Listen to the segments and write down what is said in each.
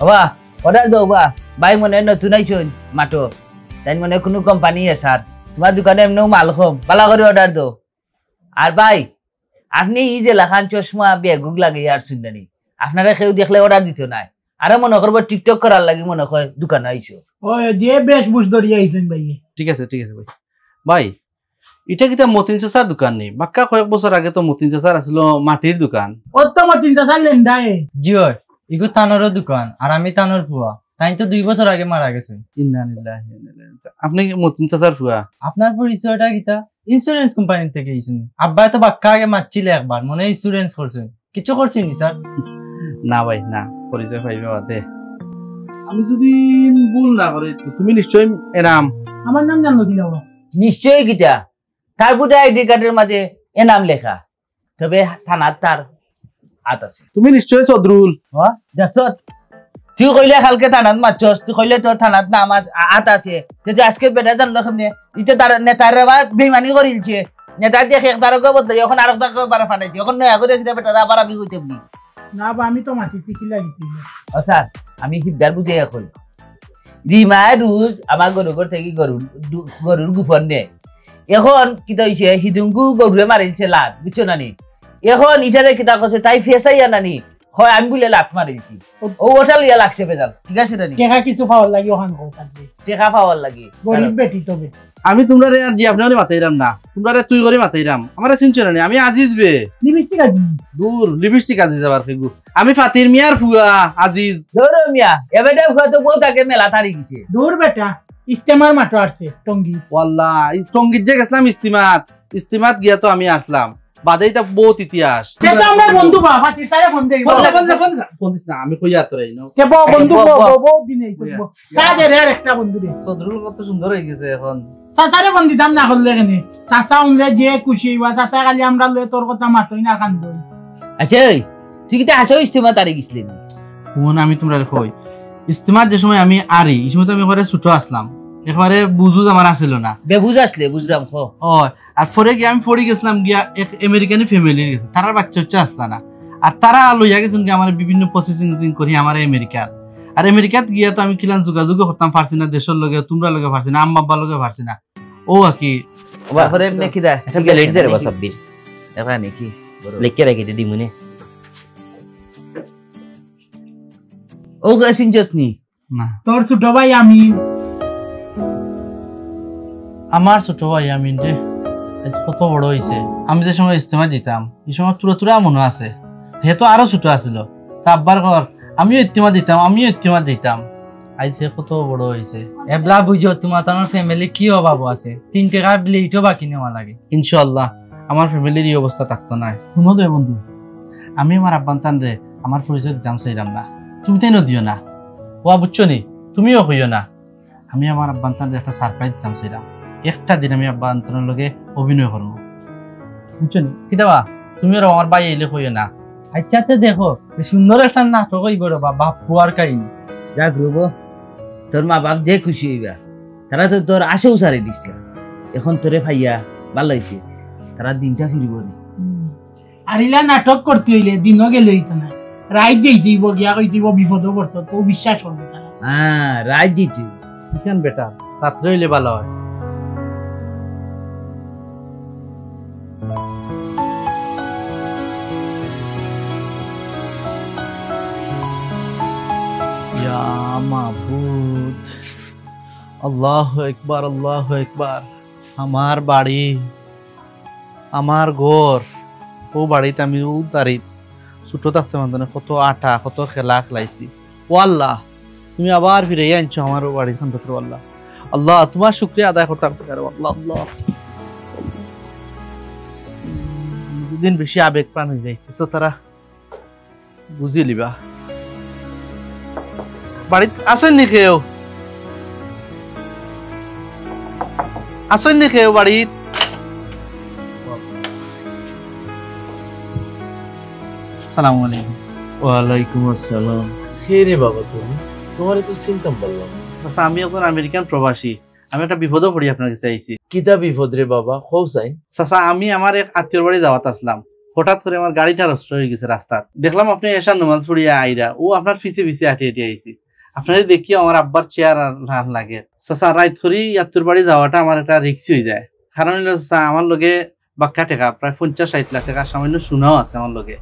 বাবা অর্ডার দাও বা ভাই মনে নতুন আইছুন মাটো তাই মনে কোনো কোম্পানি স্যার তোমার দোকানে এমনিও মাল কম ভালো করে অর্ডার দাও আর ভাই আপনি এই যে লাখান চশমা বেগুক লাগে আর শুনদানি আপনারা কেউ দেখলে অর্ডার দিত না আরে মনে করবো টিকটক করার লাগে মনে হয় দোকানে আইছো ও যে বেশ বুঝ ধরিয়ে আইছেন ভাই ঠিক আছে ভাই ভাই এটা কিটা মতিন চাচার দোকান নেই বাক্কা কয়েক বছর আগে তো মতিন চাচার আসলো মাটির দোকান ও তো মতিন চাচার লেন্ডায় জি হয় ইগো তানোর দোকান আর আমি তানোর ফুয়া তাই তো 2 বছর আগে মারা গেছে আপনি মতিন চাচার ফুয়া আপনার পরিচয়টা কিটা ইন্স্যুরেন্স কোম্পানি থেকে আইছেন আব্বা তো বাক্কা আগে মারছিলে একবার মনে ইন্স্যুরেন্স করছেন কিছু করছেন নি স্যার না ভাই না পরিচয় পাইবে বাদে আমি যদি ভুল না করি তুমি নিশ্চয়ই এনাম আমার নাম জানো কি না নিশ্চয়ই কিটা তার বুঝে আইডি কার্ডের মাঝে এ নাম লেখা তবে থানার তার হাত আছে তুমি নিশ্চয়ই চদ্রুল দেখছত তুই কইলে কালকে থানাত মারছস তুই কইলে তোর থানাত নাম হাত আছে যে আজকে বেটা জানলো কেমনে এটা তার নেতার বেইমানি করিলছে নেতা দিয়ে একদারকে বদলাই এখন আর একদারকে বারে ফাটাইছে এখন নয়া করে দিতে বেটা আবার আমি কইতে বলি না বা আমি তো মাছি শিখি লাগিছি আচ্ছা আমি হিবদার বুঝে এখন রিমা রুজ আমার গরুর থেকে গরুর গুফন নে এখন কিতা হইছে হিদুঙ্গু গরুরে মারিলছে লাত বুঝছো নানি এখন ইটারে কিতা করছে তাই ফেসাইয়া নানি হয় আমি বলে লাত মারিলছি ও ওটা লিয়া লাগছে বেজাল ঠিক আছে নানি টেকা কিছু পাওয়ার লাগি ওখান থাকবে টেকা পাওয়ার লাগে গরিব বেটি তবে আমি তোমরা আর জি আপনারে মাতাইরাম না তোমরা তুই করে মাতাইরাম আমারে চিনছো না আমি আজিজ বে লিপস্টিক আজি দূর লিপস্টিক আজি যাবার ফেগু আমি ফাতির মিয়ার ফুয়া আজিজ দৌড় মিয়া এবেটা ফুয়া তো বউ তাকে মেলা তারি গেছে দূর বেটা ইস্তেমার মাটো আসছে টঙ্গি ওয়াল্লাহ এই টঙ্গিত যে গেছিলাম ইস্তিমাত গিয়া তো আমি আসলাম বাদেই তা বহুত ইতিহাস সেটা আমার বন্ধু বা ফাতির সারা ফোন দেই ফোন দিস না আমি কইয়া তোরাই না কে বন্ধু বহুত দিন এই সাদে রে একটা বন্ধু রে চদ্রুল কত সুন্দর হয়ে গেছে এখন চাচারে ফোন দিতাম না করলে কেনে চাচা উনলে যে খুশি হইবা চাচা খালি আমরা লয়ে তোর কথা মাতই না কান্দই আচ্ছা তুই কি আসো ইস্তেমা তারি গেছিলি ফোন আমি তোমরা কই ইস্তিমাত যে সময় আমি আরি এই সময় তো আমি একবারে ছোট আসলাম একবারে বুঝুজ আমার আসিল না বেবুজ আসলে বুঝলাম ও আর পরে গিয়ে আমি পড়ে গেছিলাম গিয়া এক আমেরিকানি ফ্যামিলি তারার বাচ্চা আসলা না আর তারা লইয়া গেছেন কি আমার বিভিন্ন প্রসেসিং করি আমার আর আমেরিকাত গিয়া তো আমি কিলান যোগাযোগ করতাম পারছি না দেশের লগে তোমরা লগে পারছি না আম্মা আব্বা লগে পারছি না ও কি বাপরে এমনি কি দা এটা প্লেট দে রে সাব্বির এটা নাকি লেখকে রাখি দিদি মনে ও গাছিন যত্নি না তোর ছোট ভাই আমি আমার ছোট ভাই আমি যে কত বড় হয়েছে আমি যে সময় ইস্তেমা দিতাম এই সময় তুরা মনে আছে যেহেতু আরো ছোট আছিল আব্বার ঘর আমিও ইস্তেমা দিতাম আইতে কত বড় হয়েছে এবলা বুঝো তোমার তানোর ফ্যামিলি কি অভাব আছে 3 টাকা প্লেটও বাকি নেওয়া লাগে ইনশাআল্লাহ আমার ফ্যামিলির এই অবস্থা থাকতো না শুনো দে বন্ধু আমি আমার আব্বান্তান রে আমার পরিচয় দিতাম চাইলাম না তুমি তাই দিও না ও বুঝছো নি তুমিও কইও না আমি আমার আব্বান্তান রে একটা সারপ্রাইজ দিতাম চাইলাম একটা দিন আমি আব্বান্তানের লগে অভিনয় করবো বুঝছো নি কিতাবা তুমিও আমার ভাই এলে কইও না আচ্ছা দেখো সুন্দর একটা নাটক হইব রে বাপ পুয়ার কাহিনী যাক রুবো তোর মা বাপ যে খুশি হইবা তারা তো তোর আশেও সারে দিছিল এখন তোরে ভাইয়া ভালো হয়েছে তারা দিনটা ফিরব নি আর ইলা নাটক করতে হইলে দিনও গেলে হইতো না রাইত যাইতেইব গিয়া কইতেইব বিপদ পড়ছ তো বিশ্বাস করবে তারা রাইত দিতে কেন বেটা রাত্রে হইলে ভালো হয় মাবুদ আল্লাহু আকবার আমার বাড়ি আমার ঘর ও বাড়িতে আমি ও তারিত ছোট থাকতে মানে কত আটা কত খেলা খেলাইছি ও আল্লাহ তুমি আবার ফিরে আনছো আমার বাড়ির খান তো আল্লাহ আল্লাহ তোমার শুকরিয়া আদায় করতে পারবো আল্লাহ আল্লাহ দিন বেশি আবেগ প্রাণ হয়ে যায় তো তারা বুঝিয়ে লিবা বাড়িত আসেন নি কেউ আসেন নি কেউ বাড়িত আসসালামু আলাইকুম ওয়ালাইকুম আসসালাম কে রে বাবা তুমি তোমার তো চিন্তা বললাম আচ্ছা আমি এখন আমেরিকান প্রবাসী আমি একটা বিপদও পড়ি আপনার কাছে আইছি কিতা বিপদ রে বাবা হোসাইন চাচা আমি আমার এক আত্মীয়র বাড়ি যাওয়াত আসলাম হঠাৎ করে আমার গাড়িটা নষ্ট হয়ে গেছে রাস্তার দেখলাম আপনি এসা নামাজ পড়িয়া আইরা ও আপনার পিছে পিছে আটি আটি আইছি আপনার দেখি আমার আব্বার চেয়ার আর লাগে চাচা রাত ধরি আত্মীয়র বাড়ি যাওয়াটা আমার একটা রিক্সি হয়ে যায় কারণ হলো চাচা আমার লগে বাক্কা টাকা প্রায় 50-60 লাখ টাকা সামান্য সোনাও আছে আমার লগে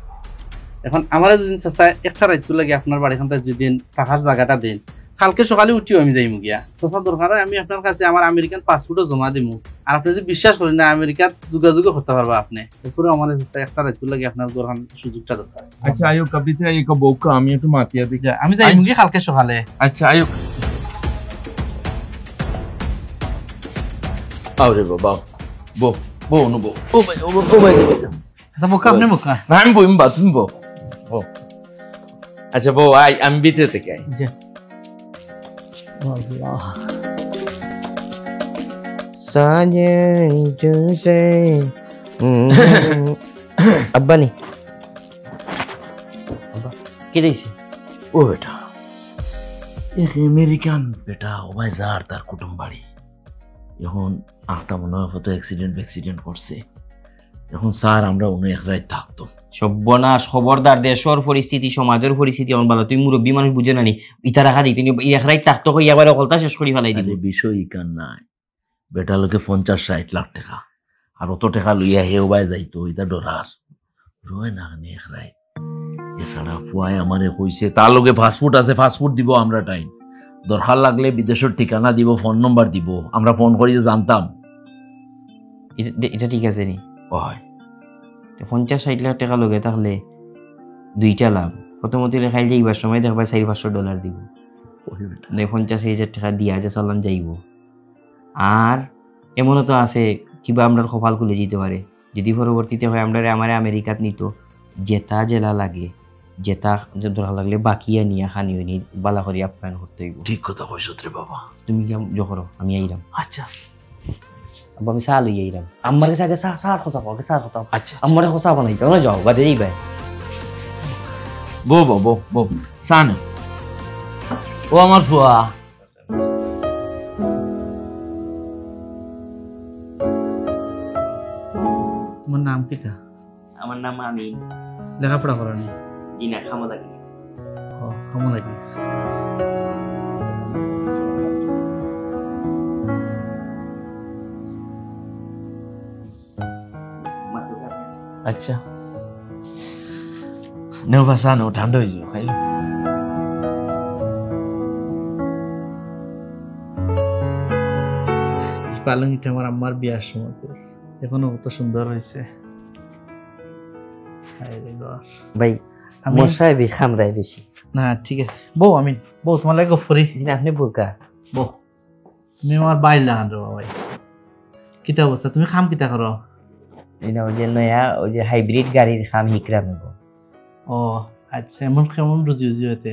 এখন আমার যদি চাচা একটা রাত লাগে আপনার বাড়িখান যদি থাকার জায়গাটা দিন কালকে সকালে উঠিও আমি যাইমু গিয়া চাচা দরকার হয় আমি আপনার কাছে আমার আমেরিকান পাসপোর্টও জমা দিমু আর আপনি যদি বিশ্বাস করেন না আমেরিকাত যোগাযোগও করতে পারবা আপনি এরপরে আমার একটা রাত লাগে আপনার দরকার সুযোগটা দরকার আচ্ছা আয়ো কবিতে এই বউকা আমি একটু মাতিয়া দেখি আমি যাইমু গিয়া কালকে সকালে আচ্ছা আয়ো আরে বাবা বউ বউ নো বউ ও ভাই ও ভাই চাচা মুখা আপনি মুখা না আমি বইম বা তুমি বউ বউ আচ্ছা বউ আই আমি ভিতরে থেকে আই জি সাজেন জুসে আব্বা নি আব্বা কি দিছে ও বেটা এক আমেরিকান বেটা ও ভাই যার তার কুটুম বাড়ি এখন আটটা মনে হয় হয়তো অ্যাক্সিডেন্ট করছে এখন স্যার আমরা উনি এক রাত থাকতো সর্বনাশ খবরদার দেশের পরিস্থিতি সমাজের পরিস্থিতি অন ভালো তুই মুরব্বী মানুষ বুঝে নানি ইটা রাখা দিই তুমি একরাই তাক্ত হই একবার অকলতা শেষ করি ফেলাই দিবি আরে বিষয় ইকান নাই বেটা লোকে 50-60 লাখ টাকা আর অত টাকা লইয়া হেউ বাই যাইতো এটা ডরার রয় না এক রাত এছাড়া ফুয়াই আমারে কইছে তার লগে ফাস্টফুড আছে ফাস্টফুড দিব আমরা টাইম দরকার লাগলে বিদেশের ঠিকানা দিব ফোন নম্বর দিব আমরা ফোন করি জানতাম এটা ঠিক আছে নি হয় 50-60 লাখ টাকা লগে থাকলে দুইটা লাভ প্রথমত লেখাই যাইবার সময় দেখবা $400 দিব মানে 50,000 টাকা দিয়া যে চালান যাইব আর এমনও তো আছে কিবা আমরা কপাল খুলে যেতে পারে যদি পরবর্তীতে হয় আমরা আমার আমেরিকাত নিত জেতা জেলা লাগে জেতা ধরা লাগলে বাকিয়া নিয়ে খানিও নি বালা করি আপ্যায়ন করতে হইব ঠিক কথা কইছ রে বাবা তুমি কি জহর আমি আইরাম আচ্ছা আব্বা আমি চা লই আইরাম আমার কাছে আগে চা কথা কও চা কথা আচ্ছা আমার কথা বানাইতে না যাও বাদে যাইবা বো বো বো বো সান ও আমার ফুয়া তোমার নাম কিটা আমার নাম আমিন লেখাপড়া করেনি জিনা খামা লাগি কেমন লাগিস আচ্ছা নেও বাসা নো ঠান্ডা হয়ে যাবে খাই পালংটা আমার আম্মার বিয়ার সময় এখনো কত সুন্দর হয়েছে ভাই মশাই বি খামরাই বেশি না ঠিক আছে বউ আমি বউ তোমার লাগে গফরি জিনা আপনি বোকা বউ তুমি আমার বাইর লাগান রে ভাই কিতা অবস্থা তুমি খাম কিতা করো এটা ওই যে নয়া ওই যে হাইব্রিড গাড়ির খাম হিকরাম নেব ও আচ্ছা এমন কেমন রুজি রুজি হতে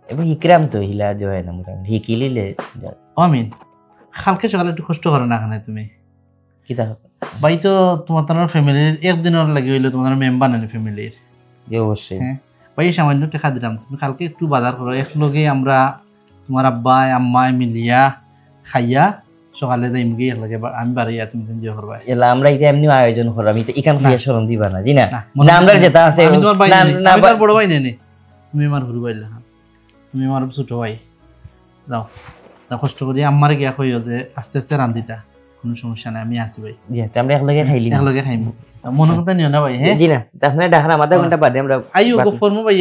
এবং হিকরাম তো হিলা জয় না মোটামুটি হিকিলিলে আমিন কালকে সকালে একটু কষ্ট করো না এখানে তুমি কিতা ভাই তো তোমার ফ্যামিলির একদিনের লাগে হইলো তোমার মেম্বার নেই ফ্যামিলির যে অবশ্যই হ্যাঁ ভাই সামান্য টাকা দিলাম তুমি কালকে একটু বাজার করো একলগে আমরা তোমার আব্বাই আম্মাই মিলিয়া খাইয়া সকালে যাইম গিয়ে একলগে আমি বাড়ি আর তুমি এনজয় করবা এলা আমরা এটা এমনি আয়োজন করব আমি তো এখান থেকে শরম দিবা না জি না না আমরা যেটা আছে আমি তোমার ভাই না না আমি তোর বড় ভাই নেই তুমি আমার গুরু ভাই লাগান তুমি আমার ছোট ভাই যাও তা কষ্ট করি আম্মারে গিয়া কইও যে আস্তে আস্তে রান্ধিতা কোনো সমস্যা নাই আমি আছি ভাই জি আমরা একলগে খাইলি একলগে খাইম মনে কথা নিও না ভাই হ্যাঁ জি না আপনারা ডাকনা আধা ঘন্টা বাদে আমরা আইও গো ফরমু ভাই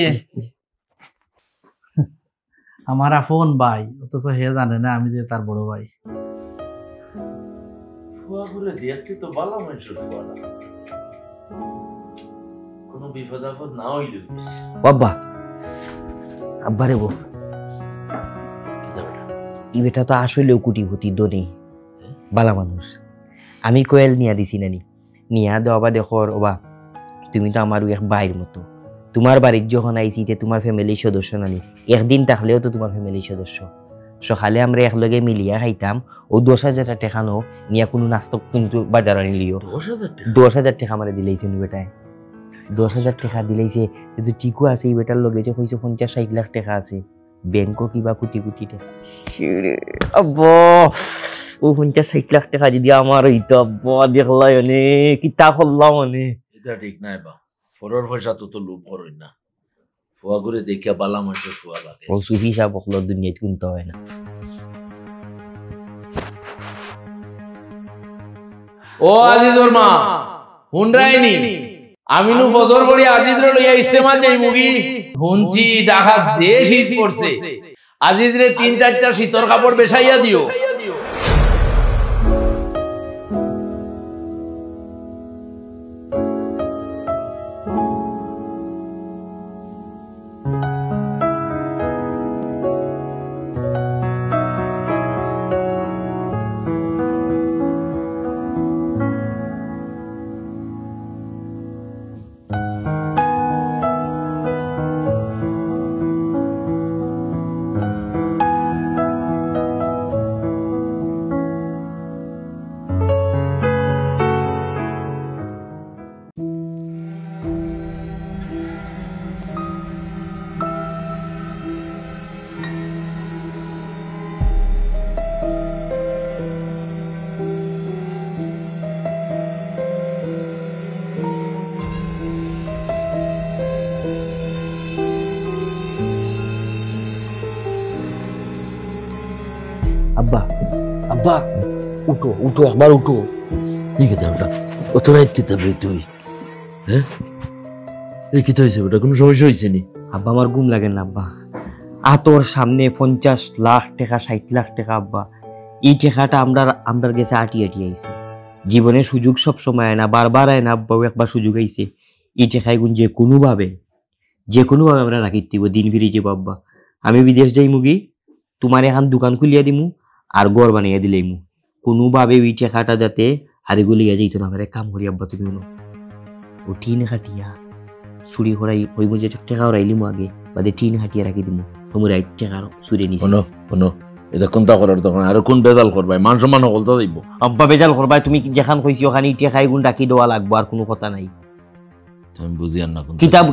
আমার আপন ভাই অথচ হে জানে না আমি যে তার বড় ভাই ফুয়া ঘুরে দেখতে তো ভালো মানুষের ফুয়া না কোনো বিপদ আপদ না হইলে বাবা আব্বারে বউ ই বেটা তো আসলেও কুটিপতি দনি বালা মানুষ আমি কোয়েল নিয়া দিছি নানি নিয়া দেওয়া দেখর ওবা তুমি তো আমারও এক ভাইয়ের মতো। তোমার বাড়ির যখন আইসি তে তোমার ফ্যামিলির সদস্য নানি, একদিন থাকলেও তো তোমার ফ্যামিলির সদস্য। সকালে আমরা একলগে মিলিয়া খাইতাম, ও 10,000 টাকা নো নিয়া কোনো নাস্তা কিন্তু বাজার আনিলিও 10,000 টাকা আমার দিলেইছে বেটায়, 10,000 টাকা দিলেইছে। কিন্তু ঠিকও আছে এই বেটার লগে যে কইছে 50-60 লাখ টাকা আছে, ব্যাংকও কিবা কোটি কোটি টাকা। আব্বা ও 50-60 লাখ টাকা যদি আমার হইতো আব্বা, দেখলাই অনেক কিতা করলাম অনেক। এটা ঠিক নাই বা, ফরর পয়সা তো লোভ করই না, ফুয়া করে দেখিয়া বালা মাসে ফুয়া লাগে। ও সুফি সাহেব বকলো দুনিয়ায় কিনতে হয় না। ও আজিজুর মা হুনরাইনি, আমিনু ফজর পড়ি আজিজরে লইয়া ইস্তেমা যাই মুগি। হুনচি ডাকাত যে শীত পড়ছে, আজিজরে 3-4টা শীতর কাপড় বেশাইয়া দিও। আব্বা আব্বা উঠো উঠো, একবার উঠো। এই কিতাবটা অত রাত কিতাব তুই, হ্যাঁ এই কিতা হয়েছে বেটা, কোনো সমস্যা হয়েছে নি? আব্বা আমার ঘুম লাগে না আব্বা, আতর সামনে 50 লাখ টাকা 60 লাখ টাকা আব্বা, এই টাকাটা আমরা গেছে আটি আইছে। জীবনে সুযোগ সব সময় আয় না, বারবার আয় না আব্বা, একবার সুযোগ আইছে। এই টাকায় গুণ যে কোনোভাবে আমরা রাখি দিব, দিন ফিরে যাবো আব্বা। আমি বিদেশ যাই মুগি, তোমার এখন দোকান খুলিয়া দিমু আর ঘর বানিয়ে দিলেইমু, কোনোভাবে ওই টাকাটা যাতে হারি গলিয়া যাইতো না। আমার কাম করি আব্বা, তুমি ও টিন খাটিয়া চুরি করাই হইব যে টাকা রাইলিমু আগে বাদে টিন হাটিয়া রাখি দিমু, তোমার রাইট টাকা চুরি নি। শোনো এটা কোনটা করার দরকার, আর কোন বেজাল করবাই, মান সম্মান হলতা দিব। আব্বা বেজাল করবাই, তুমি যেখান কইছি ওখানে টাকাই গুণ ডাকি দেওয়া লাগবো, আর কোনো কথা নাই। আমি বুঝি আর না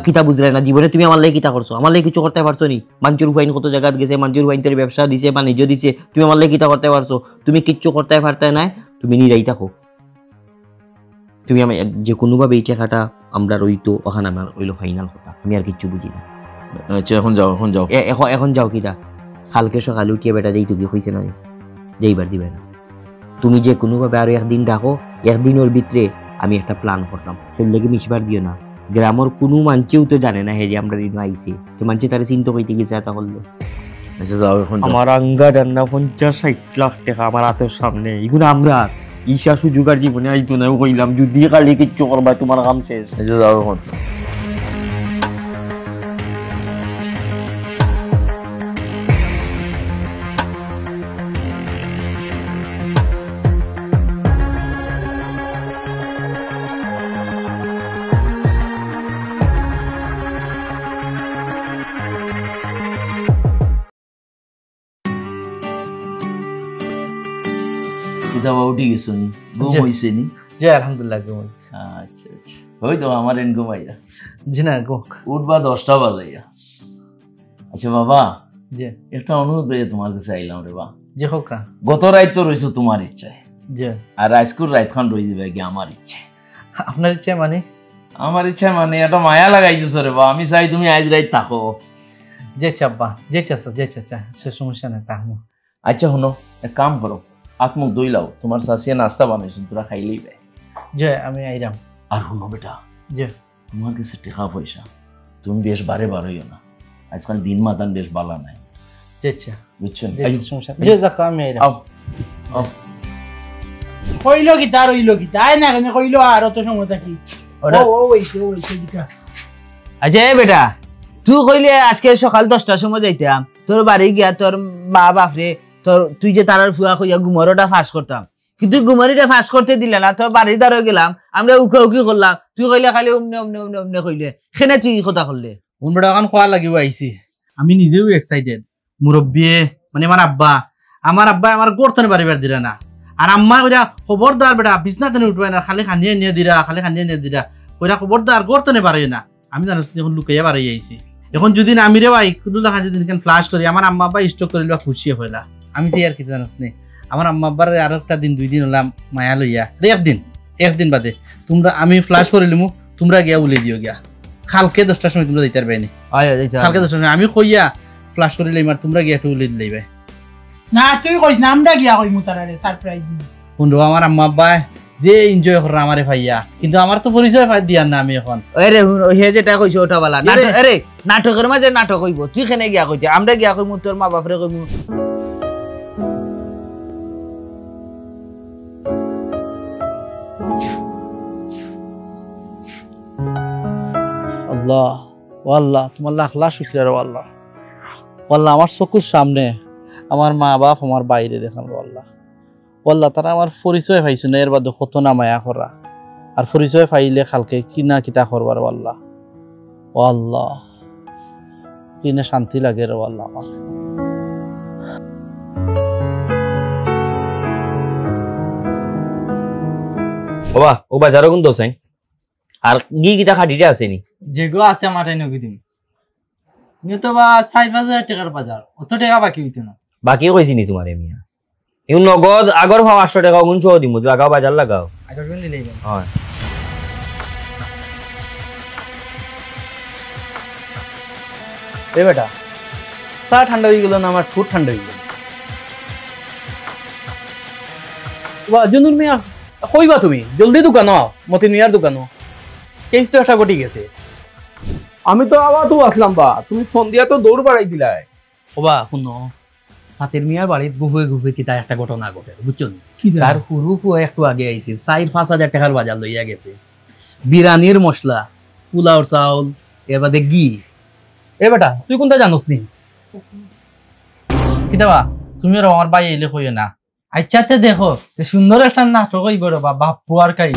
কিতা বুঝলে না জীবনে, তুমি আমার লাগে কিতা করছো? আমার লাগে কিছু করতে পারছো নি? মানুষের হুয়াইন কত জায়গা গেছে, মানুষের হুয়াইন তোর ব্যবসা দিছে, বাণিজ্য দিছে, তুমি আমার লাগে কিতা করতে পারছো? তুমি কিচ্ছু করতে পারতে নাই, তুমি নিরাই থাকো। তুমি আমি যে কোনোভাবে এই টাকাটা আমরা রইতো ওখানে আমার ওইলো ফাইনাল কথা, আমি আর কিচ্ছু বুঝি না। আচ্ছা এখন যাও এখন যাও কিতা, কালকে সকালে উঠিয়ে বেটা যাই তুমি হয়েছে না যাইবার দিবে না। তুমি যে কোনোভাবে আরো একদিন ডাকো, একদিনের ভিতরে আমি একটা প্ল্যান করতাম, সেই লেগে মিশবার দিও না। গ্রামের কোনো মানুষেও তো জানে না হে যে আমরা দিন আইছি, তো মানুষে তারা চিন্তা করতে গেছে এটা করলো। আচ্ছা যাও এখন আমার আঙ্গা রান্না 50-60 লাখ টাকা আমার হাতের সামনে, এগুলো আমরা ঈশা সুযোগার জীবনে আইতো না। কইলাম যদি কালি কিচ্ছু করবা তোমার কাম শেষ। আচ্ছা যাও এখন। কিতাবা উঠি গেছো নি, ঘুম হইছে নি? জি আলহামদুলিল্লাহ ঘুমাই। আচ্ছা আচ্ছা ওই তো আমার এন ঘুমাইয়া জি না গো উঠবা 10টা বাজাইয়া। আচ্ছা বাবা, জি একটা অনুরোধ হয়ে তোমার কাছে আইলাম রে বা। জি হোকা। গত রাত তো রইছো তোমার ইচ্ছায়, জি আর আজকুর রাতখান রই যাবে কি আমার ইচ্ছে। আপনার ইচ্ছা মানে? আমার ইচ্ছা মানে একটা মায়া লাগাইছো রে বা, আমি চাই তুমি আজ রাত থাকো। যে চাব্বা যে চাচা সে সমস্যা নেই তাহমু। আচ্ছা শোনো, এক কাম করো, আত্মুখ দইলাও, তোমার শাশিয়া নাস্তা বানাইছেন, তোরা খাইলেই পাই। যে আমি আইরাম। আর শোনো বেটা, যে তোমার কাছে টাকা পয়সা তুমি বেশ বারে হইও না, আজকাল দিন মাতান বেশ বালা নাই, যে আচ্ছা বুঝছেন? সমস্যা যে যাক আমি আইরাম। আও আও কইলো কি তার হইলো কি তাই না কেন কইলো আর অত সময় থাকি ওইছে দিকা। আচ্ছা এ বেটা, তুই কইলে আজকে সকাল 10টার সময় যাইতাম, তোর বাড়ি গিয়া তোর মা বাপরে তুই যে তারার ফুয়া কইয়া ঘুমরটা ফাঁস করতাম, কিন্তু গুমারিটা ফাঁস করতে দিলে না, তো বাড়ির দ্বারা গেলাম, আমরা উকি উকি করলাম, তুই কইলে খালি অমনে অমনে অমনে অমনে কইলে, সেনে তুই কথা করলে। উনবেটা এখন খোয়া লাগিব আইছি, আমি নিজেও এক্সাইটেড। মুরব্বিয়ে মানে আমার আব্বা আমার গোরতনে বাড়িবার দিরা না, আর আম্মা কইরা খবরদার বেটা বিছনাতে উঠবে না, খালি খানিয়ে নিয়ে দিরা কইরা খবরদার গোরতনে বাড়াই না। আমি জানোস এখন লুকাইয়া বাড়াই আইছি। এখন যদি আমি রে ভাই কুদুল্লাহ খান যদি ফ্লাশ করি, আমার আম্মা আব্বা স্টক করিল খুশি হইলা। আমি যে আর কি জানোস নি, আমার আম্মা আব্বার আর একটা দিন 2 দিন হলাম মায়া লইয়া, একদিন বাদে তোমরা আমি ফ্লাশ করিলিমু, তোমরা গিয়া উলে দিও গিয়া। কালকে 10টার সময় তোমরা যাইতে পারবে না, কালকে 10টার সময় আমি কইয়া ফ্লাশ করিলে আর তোমরা গিয়া একটু উলে দিলেই ভাই। না তুই কইস না, আমরা গিয়া কইমু তারারে সারপ্রাইজ দিব। বন্ধু আমার আম্মা আব্বা যে এনজয় করে আমারে ভাইয়া, কিন্তু আমার তো পরিচয় পাই দিয়ার না আমি এখন। আরে হে যেটা কইছে ওটা বালা, আরে নাটকের মাঝে নাটক হইব, তুই কেনে গিয়া কইতে, আমরা গিয়া কইমু, তোর মা বাপরে কইমু। আল্লাহ ও আল্লাহ, তোমার লাখ লাখ শুকরিয়া রে আল্লাহ। আল্লাহ আমার চকুর সামনে আমার মা বাপ আমার বাইরে দেখান আল্লাহ। আল্লাহ তারা আমার পরিচয় পাইছে না, এর বাদে কত না মায়া করা, আর পরিচয় পাইলে কালকে কিনা কিতা করবার আল্লাহ। ও আল্লাহ কিনা শান্তি লাগে রে আল্লাহ আমার। বাবা ও বাজারও কোন দোষ আর গি কিটা খাটিটা আছে নি? যেগো আছে আমার তাই নকি দিন নিয়ে তো বা 4-5 টাকার বাজার, অত টাকা বাকি হইতো না। বাকি কইছি নি তোমারে মিয়া? ইউ নগদ আগর ভাব 800 টাকা গুণ সহ দিমু, লাগাও বাজার লাগাও। আগর কোন দিলেই হয় এ বেটা চা ঠান্ডা হয়ে গেল না, আমার ঠোঁট ঠান্ডা হয়ে গেল। জুনুর মিয়া কইবা তুমি জলদি দোকান মতিন মিয়ার দোকান, কেস তো একটা ঘটি গেছে। আমি তো আবার তো আসলাম বা, তুমি ফোন দিয়া তো দৌড় বাড়াই দিলাই। ওবা শুনো, ফাতের মিয়ার বাড়িত গুফে কি তার একটা ঘটনা ঘটে বুঝছো? তার হুরু ফুয়া একটু আগে আইছিল, 4-5 টাকার বাজার লইয়া গেছে, বিরিয়ানির মশলা, পোলাওর চাউল, এর বাদে ঘি। এ বেটা তুই কোনটা জানোস নি? কিতাবা তুমি আর আমার ভাই এলে কইও না। আচ্ছাতে দেখো সুন্দর একটা নাটক হইব রে বা বাপ পুয়ার কাই।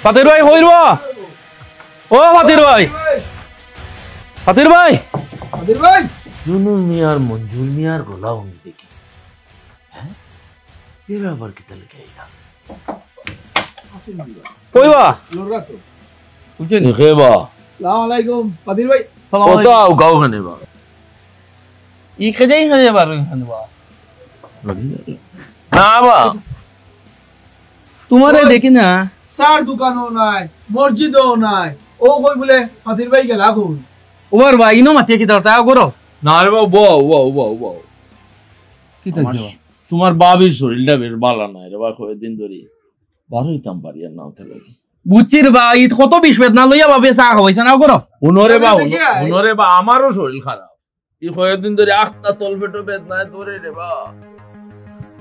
ফাতির ভাই হইর, ও ফাতির ভাই, ফাতির ভাই, ফাতির ভাই। জুনুর মিয়ার মঞ্জুর মিয়ার গলা ভঙ্গি দেখি, হ্যাঁ এরা আবার কিতা লেগে আইলা? কইবা খেবা আসসালামু ফাতির ভাই। কত আও গাও খানে বা ই খেজাই খেজে বার বা না বা তোমারে দেখি না। সার দোকানও নাই, মসজিদও নাই, ও কই বলে ফাতির ভাই গেলা কই? ওর ভাই ইনো মাতিয়ে কি দরতা করো না রে বাবু, বউ কি তো তোমার বাবির শরীরটা বেশ ভালো নাই রে বা, কয়েকদিন ধরে বার হইতাম পারি আর নাও থেকে। বুঝছির বা ঈদ কত বিষ বেদনা লইয়া বাবে চা খাওয়াইছে না করো। উনরে বা আমারও শরীর খারাপ, এই কয়েকদিন ধরে আখটা তল পেটো বেদনায় ধরে রে বা।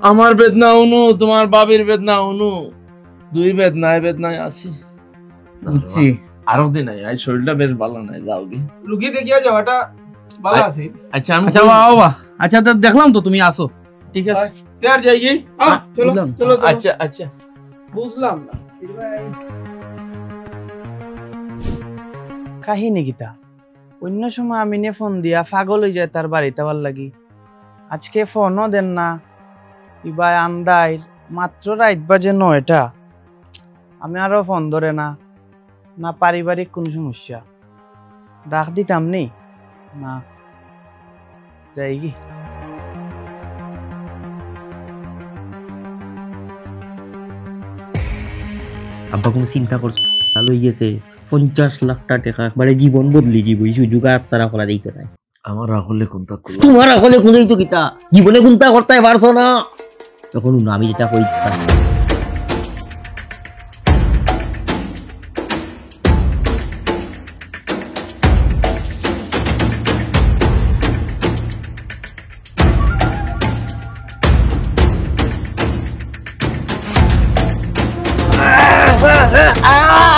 আমার বেদনা উনু, তোমার বাবির বেদনা উনু, দুই বেদনায় আছি। বুঝছি আরো দিন নাই, শরীরটা বেশ ভালো নাই, যাও কি লুকি দেখিয়া যাওয়াটা ভালো আছে। আচ্ছা আমি আচ্ছা বাবা, আচ্ছা দেখলাম তো তুমি আসো, ঠিক আছে তৈয়ার যাই কি? চলো বুঝলাম। চলো আচ্ছা বুঝলাম না কাহিনী গীতা অন্য সময় আমি নে ফোন দিয়া পাগল হয়ে যায় তার বাড়িতে আবার লাগি, আজকে ফোনও দেন না, ইবাই আন্দাই মাত্র রাত বাজে 9টা, আমি আরো ফোন ধরে না, না পারিবারিক কোন সমস্যা, ডাক দিতাম নি না, যাই কি আব্বা কোনো চিন্তা করছো? ভালো হয়ে গেছে, 50 লাখ টাকা একবারে জীবন বদলি যাব, এই সুযোগ আর ছাড়া করা যাইতো না। আমার রাহুলে কোনটা করলো? তোমার আসলে কোনই তো কিতা জীবনে কোনটা করতে পারছো না এখন না, আমি যেটা কই আ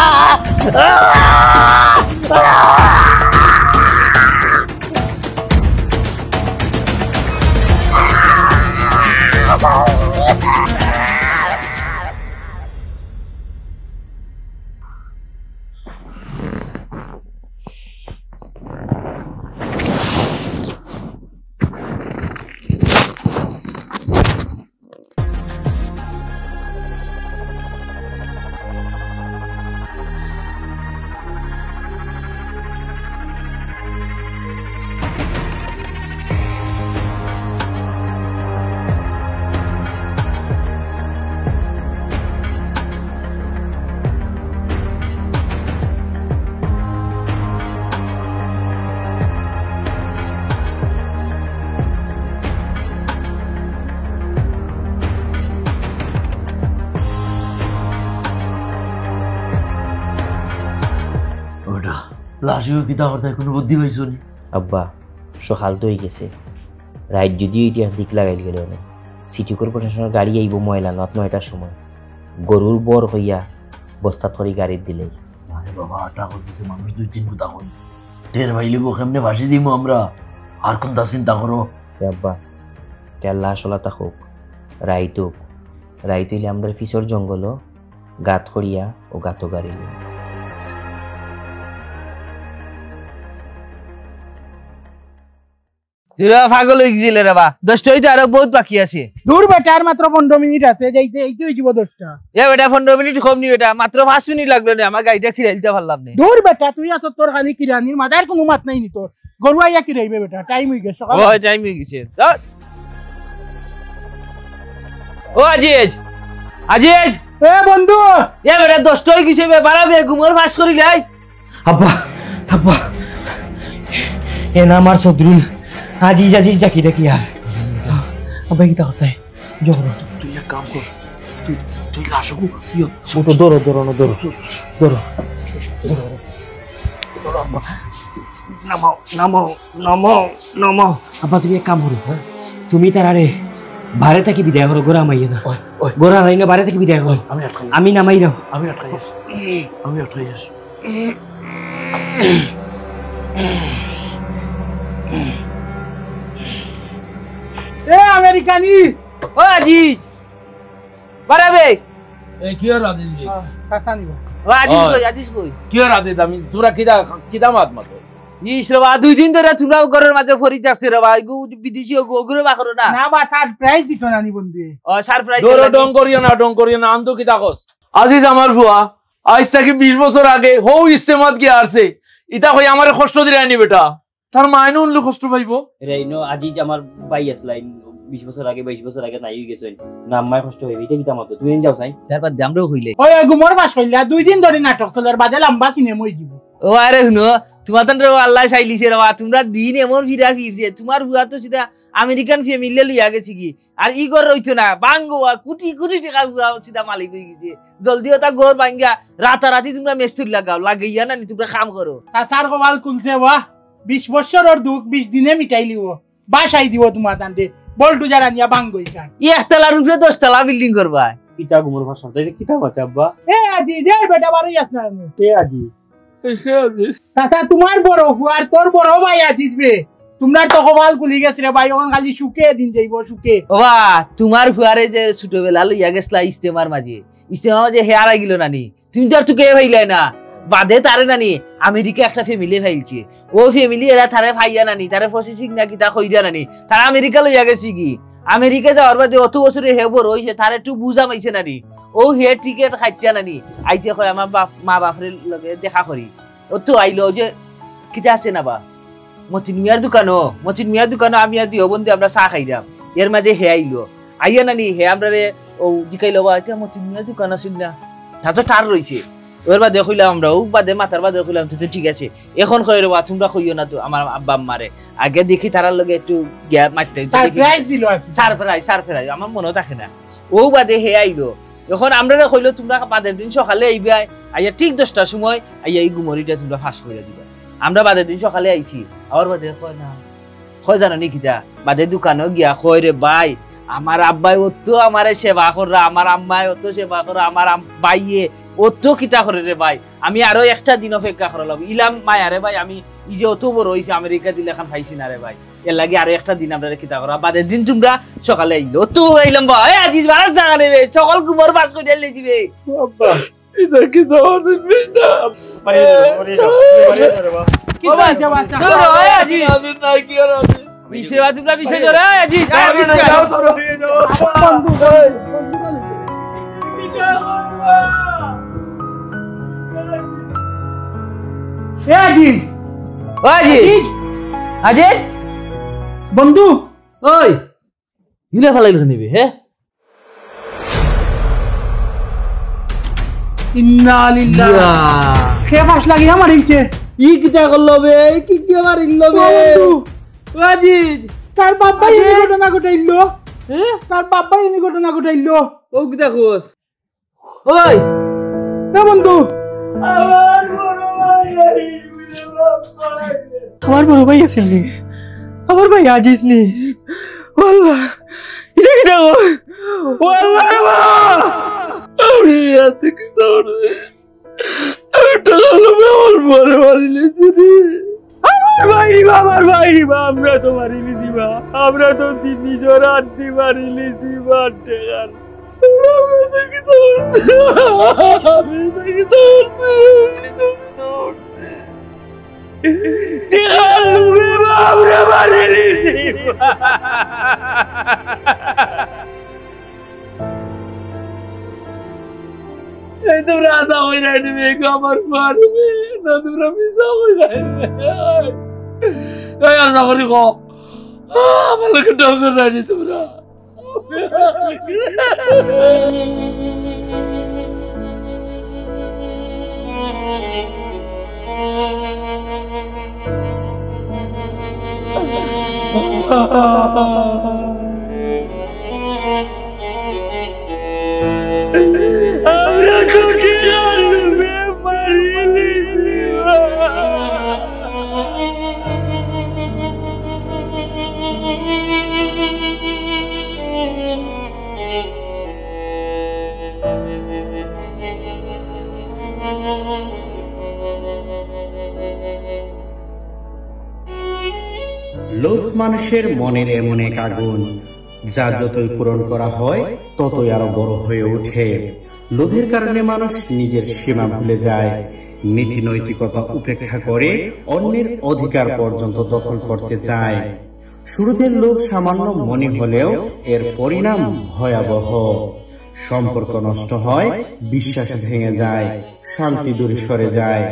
লাশিও কিতা করতে কোনো বুদ্ধি পাইছো নি? আব্বা সকাল তো হয়ে গেছে, রাইট যদিও ইতিহাস দিক লাগাইল গেল না, সিটি কর্পোরেশনের গাড়ি আইব ময়লা 9টার সময়, গরুর বর হইয়া বস্তা থরি গাড়ির দিলেই। আরে বাবা আটা করতেছে মানুষ 2-3 কথা কই, টের ভাইলিব কেমনে ভাসি দিমু আমরা, আর কোনটা চিন্তা করো? আব্বা তেল লাশ ওলা থাকুক, রাইত হোক, রাইত হইলে আমরা ফিসর জঙ্গল গাত খড়িয়া ও গাত গাড়ি পাগল হয়ে গেছিলে রে বা, 10টা হইতে আরো বহুত বাকি আছে। দূর বেটা, আর মাত্র 15 মিনিট আছে, যাইতে এইতে হয়ে যাব 10টা। এ বেটা 15 মিনিট কম নি, বেটা মাত্র 5 মিনিট লাগলো না, আমার গাড়িটা খিলাইতে পারলাম না। দূর বেটা, তুই আছ তোর খালি কিরানির মাথার কোনো মাত নাই নি তোর, গরু আইয়া কি রাইবে বেটা, টাইম হয়ে গেছে। ওই টাইম হয়ে গেছে। ও আজিজ, আজিজ এ বন্ধু, এ বেটা 10টা হয়ে গেছে, বে বাড়াবে ঘুমোর ফাঁস করি লাই। আব্বা আব্বা এ না আমার সদরুল আজিজ আজিজ ডাকি ডাকি আর আব্বা কি তা হতায় জোর তুই এক কাম কর, তুই লাশকু মোটো দৌড়ো দৌড়ো দৌড়ো দৌড়ো নামাও নামাও নামাও নামাও। আব্বা তুমি এক কাম করো, তুমি তারারে বারে থেকে বিদায় করো, গোড়া মাইয়ে না, গোড়া নাই না, বারে থেকে বিদায় করো, আমি নামাই রাও, আমি আটকাই আছি, আমি আটকাই আছি। এ আমেরিকানি, ও আজিজ বাড়াবে। এ কি আর আদিল জি, সাসা নিব। ও আজিজ কই, আজিজ কই? কি আর আদিল, আমি তোরা কিদা মাত মাতো? ইস রে বা, 2 দিন ধরে তোমরা ঘরের মাঝে ফরি যাচ্ছে রে বা, বিদেশি ওগুলো বাখরো না। না বা সারপ্রাইজ দিত না নি বন্ধু। ও সারপ্রাইজ দৌড়ো ডং করিও না, আম তো কিতা কস? আজিজ আমার ফুয়া আজ থেকে 20 বছর আগে হৌ ইস্তেমাত গিয়া আসছে, ইতা কই আমারে কষ্ট দিরা নি বেটা, তার মাইনে উনলে কষ্ট পাইবো। রেইনো আজিজ আমার বাই আসলাইন 20 বছর আগে 22 বছর আগে নাই হয়ে গেছেন না, আম্মায় কষ্ট হইবে, এটা কিতা মত তুই যাও চাই তারপর দামরাও হইলে। ওই গুমর বাস কইলা 2 দিন ধরে নাটক চলার বাদে লম্বা সিনেমা হই দিব। ও আরে শুনো, তোমার তো আল্লাহ চাইলিছে রে বা, তোমরা দিন এমন ফিরা ফিরছে, তোমার হুয়া তো সেটা আমেরিকান ফ্যামিলি লইয়া গেছে কি, আর ই ঘর রইতো না বাঙ্গোয়া কোটি কোটি টাকা হুয়া সেটা মালিক হয়ে গেছে। জলদি ওটা ঘর ভাঙ্গা রাতারাতি তোমরা মেস্তুর লাগাও, লাগাইয়া না তোমরা কাম করো। সাসার কপাল খুলছে বাহ, 20 বছরের দুঃখ 20 দিনে মিটাই লিব, বাসাই দিব তোমার তান্তে বলটু যারা নিয়া বাঙ্গই খান। একতলার উপরে 10 তলা বিল্ডিং করবা, কিতা গুমর ভাষা তাই কিতা মাতে আব্বা। এ আজি রে বেটা বারই আস না এ আজি সাসা তোমার বড় ফুয়ার তোর বড় ভাই আজিবে, তোমরা তো কপাল খুলি গেছে রে ভাই, ওখান খালি সুখে দিন যাইব সুখে। বাবা তোমার ফুয়ারে যে ছোটবেলা লইয়া গেছলা ইস্তেমার মাঝে হেয়ার আইগিল নানি, তুমি তো আর তুকে ভাইলাই না, বাদে তারে নানি আমেরিকা একটা ফ্যামিলি ফাইলছে, ও ফ্যামিলি এরা তারে ভাইয়া নানি, তারে ফসিসিক না কি তা কই দিয়া নানি, তারা আমেরিকা লইয়া গেছি কি, আমেরিকা যাওয়ার বাদে অত বছরে হে বড় হইছে, তারে একটু বুঝা মাইছে নানি, ও হে টিকেট খাইতিয়া নানি, আইতে কয় আমার মা বাপের লগে দেখা করি, ও তো আইলো যে কিতা আছে না বা মতিন মিয়ার দোকানো আমি আর দিও বন্ধু আমরা চা খাইলাম, এর মাঝে হে আইলো, আইয়া নানি হে আমরা ও জিকাইলো বা এটা মতিন মিয়ার দোকান আছিল না, তা তো টার রয়েছে, ওর বাদে কইলাম আমরা, ও বাদে মাথার বাদে কইলাম তো ঠিক আছে, এখন কই রে তোমরা কইও না তো আমার আব্বা আম্মারে, আগে দেখি তারার লগে একটু গ্যাপ মারতে সারপ্রাইজ দিল, সারপ্রাইজ আমার মনে থাকে না, ও বাদে হে আইলো, এখন আমরা কইলো তোমরা বাদের দিন সকালে আইবা, আইয়া ঠিক 10টার সময় আইয়া এই গুমরিটা তোমরা ফাঁস করে দিবা, আমরা বাদের দিন সকালে আইছি, আবার বাদে কয় না, কয় জানো নি কিতা, বাদে দোকানে গিয়া কয় রে ভাই আমার আব্বাই অত আমারে সেবা করা, আমার আম্মাই অত সেবা করা, আমার বাইয়ে অত কিতা করে রে ভাই। আমি আরো একটা দিন অপেক্ষা করা লাগবে ইলাম মায়া রে ভাই। আমি ই যে অত বড় হয়েছে আমেরিকা দিলে এখন পাইছি না রে ভাই। এর লাগে আরো একটা দিন আপনারা কিতা করা, বাদের দিন তোমরা সকালে আইলো তো আইলাম ভাই। আজিজ বারাস টাকা নেবে, সকল কুমার বাস করে এলে যাবে। এটা কি দাও দিবি না কি হইছে বাচ্চা? আজিজ আদিন নাই কি আর আছে বিশের বাদ তোমরা বিশেষ করে আজিজ যাও ধরো এ আজিজ, আজিজ আজিজ বন্ধু ওই ইলা ফালাইল নিবি হে। ইন্না লিল্লাহ, খে ফাঁস লাগিয়া মারিলছে। ই কিতা করলো বে, কি কি মারিল বে বন্ধু, আজিজ? তার বাবা এই ঘটনা ঘটাইলো, তার বাবা এই ঘটনা ঘটাইলো। ও কিতা কোস? ওই এ বন্ধু, আমার বড় ভাই আছিল নি, আমার ভাই আজিজ নি। ওয়াল্লাহ এটা কি দেখো, ওয়াল্লাহ রে বাবা, আমি এতে কি দাও রে, আমি টাকা লোভে আমার বরে মারি লেছি রে। আমার ভাই রে বা, আমরা তো মারি লিছি বা, আমরা তো নিজের আত্মি মারি লিছি বা টেকার। আমরা মারি লিছি। এই তোমরা আদা হয়ে রাখবে আমার মারবে না, তোমরা মিশা হয়ে রাখবে। এই আশা করি গো আমার লোকে ডঙ্গর রাখি তোমরা। আমরা তো টেকার লোভে মারি লিছি বা। লোভ মানুষের মনের এমন এক আগুন, যা যতই পূরণ করা হয় ততই আরো বড় হয়ে ওঠে। লোভের কারণে মানুষ নিজের সীমা ভুলে যায়, নীতি নৈতিকতা উপেক্ষা করে অন্যের অধিকার পর্যন্ত দখল করতে চায়। শুরুতে লোভ সামান্য মনে হলেও এর পরিণাম ভয়াবহ। সম্পর্ক নষ্ট হয়, বিশ্বাস ভেঙে যায়, শান্তি দূরে সরে যায়,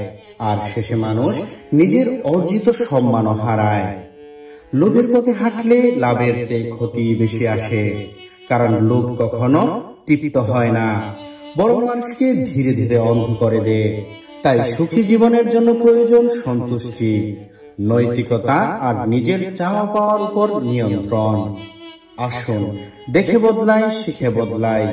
আর শেষে মানুষ নিজের অর্জিত সম্মানও হারায়। লোভের পথে হাঁটলে লাভের চেয়ে ক্ষতি বেশি আসে, কারণ লোভ কখনো তৃপ্ত হয় না, বরং মানুষকে ধীরে ধীরে অন্ধ করে দেয়। তাই সুখী জীবনের জন্য প্রয়োজন সন্তুষ্টি, নৈতিকতা আর নিজের চাওয়া পাওয়ার উপর নিয়ন্ত্রণ। আসুন দেখে বদলাই, শিখে বদলাই।